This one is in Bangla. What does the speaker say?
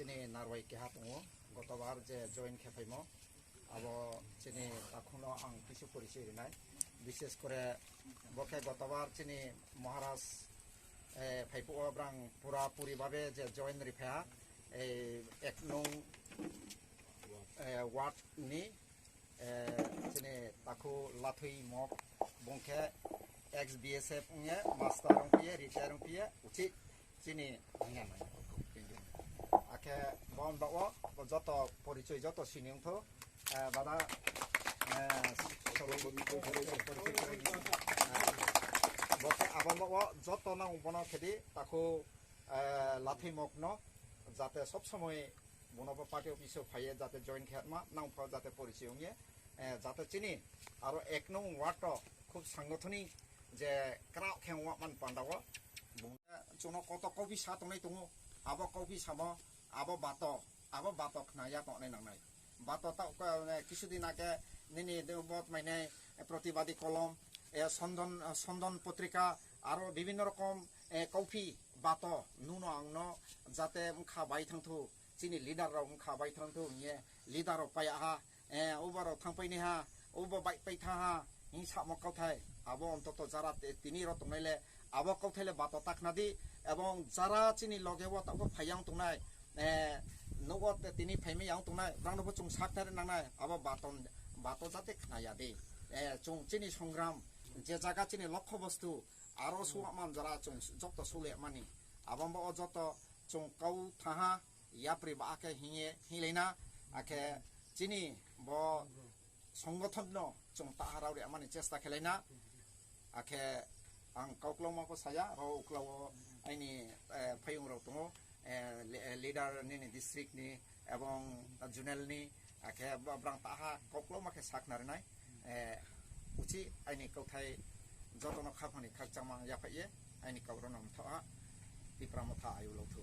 চিনি নারবাই কেহা দङ গতবার যে জয়েন খেফাইমো আবো চিনি এখনো আং কিছু পরিচয় নাই বিশেষ করে বকে গতবার চিনি মহারাজ ফাইপো ব্রাং পুরাপুরি ভাবে যে জয়েন রিফায়া এই 1 নং ওয়ার্ড নি চিনি তাকু লাথুই মক বংখে এক্স বিএসএফ নে মাস্টার রংপিয়ে রিটায়ার রংপিয়ে উচিত চিনি হিয়া নাই আকে বন বাও যত পরিচয় যত সিনিয়ংথ বাদা বকে আবাম বাও যত নাং বন খেদি তাকু লাথি মগ্ন যাতে সব সময় বনবা পার্টি অফিসে ফাইয়ে যাতে জয়েন খেয়াতমা নাং ফা যাতে পরিচয় নিয়ে যাতে চিনি আর 1 নং ওয়ার্ড খুব সাংগঠনিক যে ক্রাউ খেওয়া মান পান্ডাও চুনো কত কবি সাতনাই দङ আবো কবি সামো আবো বাতো খায়া তনে নাंनाय বাতো তা কিছুদিন আগে নিনি দেবত মাইনে প্রতিবাদী কলম সন্দন পত্রিকা আরো বিভিন্ন রকম কফি বাতো নুনো আংনো যাতে খাবাই থাंथु চিনি লিডার রাव খাবাই থাंथु নিয়ে লিডার পায়া হা ওবারও থাंपैनि हा ওবা बाइक पैथा हा हिंसा मकाउथाय আবো অন্তত যারা তিনি রতনাইলে আবো কাউথাইলে বাতো তাকনাদি এবং যারা চিনি লগেও তাকো ফাইয়াং তংনাই নগত তিনি ফাইমে yang তংনাই ব্রাংনবো চুং সাকতারে নাंनाय আবো বাতো যাতে খায়া দে চুং চিনি সংগ্রাম যে জায়গা চিনি লক্ষ্য বস্তু আরো সুমান যারা চুং যত সুলে মানি আবম্ব যত চুং কাউ থাহা ইয়াপ্রি বাকে হিলেনা আকে চিনি ব সংগঠন চুং তাহারাव রে মানি চেষ্টা খেলাইনা আকে आं काउक्लावमाखौ साया रावक्लाव आइनि फायं राव दङ लिडार नि डिस्ट्रिक्ट नि एवं जुनेल नि आखे ब्रां ताहा काउक्लाव माखे साकनारनाय उची आइनि काउथाय जतन खाफानि खाकचामा याफाये आइनि काउरन हमथा पिप्रामथा आयुलथु